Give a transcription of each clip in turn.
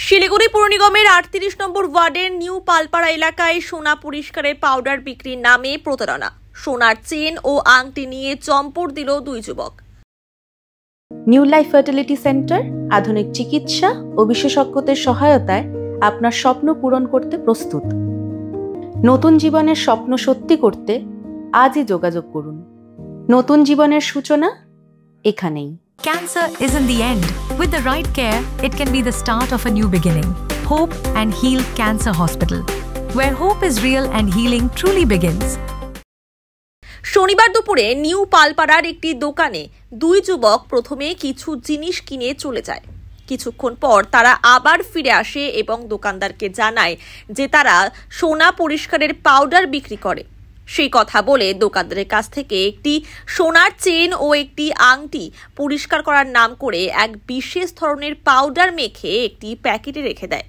শিলিগুড়ি পৌর নিগমের 38 নম্বর ওয়ার্ডের নিউ পালপাড়া এলাকায় সোনা পরিষ্কারের পাউডার বিক্রির নামে প্রতারণা। সোনার চেন ও আংটি নিয়ে চম্পট দিল দুই যুবক। নিউ লাইফ ফার্টিলিটি সেন্টার আধুনিক চিকিৎসা ও বিশেষজ্ঞদের সহায়তায় আপনার স্বপ্ন পূরণ করতে প্রস্তুত। নতুন জীবনের স্বপ্ন সত্যি করতে আজই যোগাযোগ করুন। নতুন জীবনের সূচনা এখানেই। Cancer isn't the end. With the right care, it can be the start of a new beginning. Hope and Heal Cancer Hospital, where hope is real and healing truly begins. শনিবার দুপুরে নিউ পালপাড়ার একটি দোকানে দুই যুবক প্রথমে কিছু জিনিস কিনে চলে যায়। কিছুক্ষণ পর তারা আবার ফিরে আসে এবং দোকানদারকে জানায় যে তারা সোনা পরিষ্কারের পাউডার বিক্রি করে। সেই কথা বলে দোকানদারের কাছ থেকে একটি সোনার চেন ও একটি আংটি পরিষ্কার করার নাম করে এক বিশেষ ধরনের পাউডার মেখে একটি প্যাকেটে রেখে দেয়।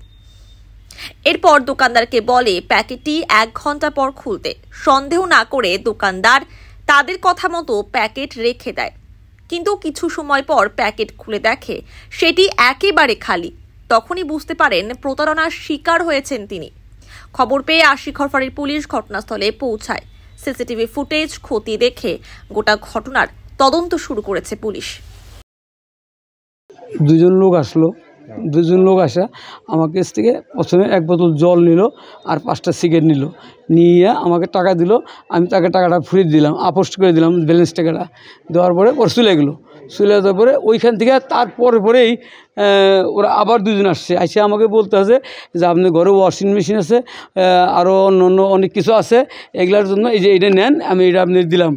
এরপর দোকানদারকে বলে প্যাকেটটি 1 ঘন্টা পর খুলতে। সন্দেহ না করে দোকানদার তাদের কথা মতো প্যাকেট রেখে দেয়, কিন্তু কিছু সময় পর প্যাকেট খুলে দেখে সেটি একেবারে খালি। তখনই বুঝতে পারেন প্রতারণার শিকার হয়েছেন তিনি। খবর পেয়ে আশিঘর ফাঁড়ির পুলিশ ঘটনাস্থলে পৌঁছায়। সিসিটিভি ফুটেজ খতিয়ে দেখে গোটা ঘটনার তদন্ত শুরু করেছে পুলিশ। দুজন লোক আসা আমার কাছ থেকে প্রথমে 1 বোতল জল নিল আর 5টা সিগারেট নিল, নিয়ে আমাকে টাকা দিল। আমি তাকে টাকাটা ফিরিয়ে দিলাম, আপোস করে দিলাম ব্যালেন্স টাকাটা। দেওয়ার পরে চলে গেলো। চলে যাওয়ার পরে ওইখান থেকে পরেই ওরা আবার দুজন আসছে। এসে আমাকে বলতে আছে যে আপনার ঘরে ওয়াশিং মেশিন আছে, আরও অন্য অনেক কিছু আছে, এগুলোর জন্য এই যে এটা নেন, আমি এটা আপনি দিলাম,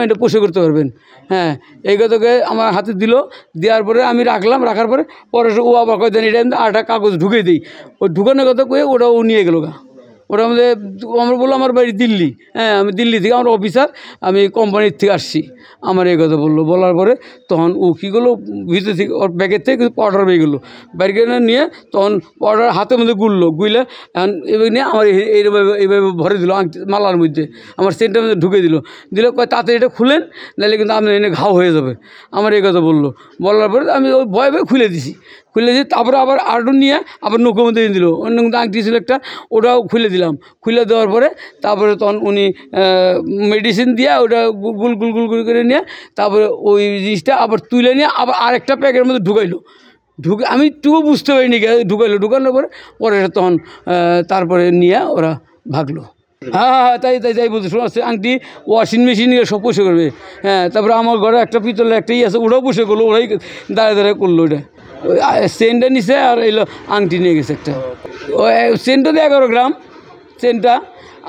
এটা পোষে করতে পারবেন। হ্যাঁ, এই কথাকে আমার হাতে দিল। দেওয়ার পরে আমি রাখার পরে ও আবার কয় দেন এটা আটা কাগজ ঢুকে দিই। ওই ঢুকানোর কথা কয়ে ওটাও নিয়ে গেল গা। ওটা আমাদের আমরা বললো আমার বাড়ি দিল্লি। হ্যাঁ, আমি দিল্লি থেকে, আমার অফিসার, আমি কোম্পানির থেকে আসছি। আমার এই কথা বলার পরে তখন ও কী করলো, ভিতর থেকে ওর ব্যাগের থেকে কিছু পাউডার বেরিয়ে গেলো। ব্যাগে নিয়ে তখন পাউডার হাতের মধ্যে গুললে এখন এবার নিয়ে আমার এইভাবে ভরে দিল মালার মধ্যে, আমার সেন্টার মধ্যে ঢুকে দিল। কয় তাড়াতাড়ি এটা খুলেন, নাহলে কিন্তু আপনার এনে ঘাও হয়ে যাবে। আমার এই কথা বলার পরে আমি ওই ভয়ে খুলে দিছি। তারপরে আবার আরও নিয়ে আবার নৌকোর মধ্যে দিল। অন্য কিন্তু আংটি ছিল একটা, ওটাও খুলে দিলাম। খুলে দেওয়ার পরে তারপরে তখন উনি মেডিসিন দিয়ে ওটা গুল করে নিয়ে তারপরে ওই জিনিসটা আবার তুলে নিয়ে আবার আরেকটা প্যাকের মধ্যে ঢুকাইলো। আমি একটুও বুঝতে পারিনি, ঢুকানোর পরে তখন তারপরে নিয়ে ওরা ভাগলো। হ্যাঁ, তাই বলতে শোনা যাচ্ছে। আংটি, ওয়াশিং মেশিন সব পোষে করবে। হ্যাঁ, তারপরে আমার ঘরে একটা পিতলের একটা আছে, ওটাও পোষে করলো। ওরাই দাঁড়িয়ে করলো। ওটা চেনটা নিছে আর এলো আংটি নিয়ে গেছে একটা। ওই চেনটা দিয়ে 11 গ্রাম চেনটা,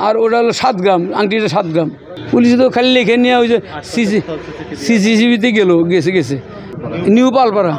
আর ওটা হলো 7 গ্রাম, আংটিটা 7 গ্রাম। পুলিশে তো খালি লিখে নিয়ে ওই যে সিসিটিভিতে গেছে নিউ পালপাড়া।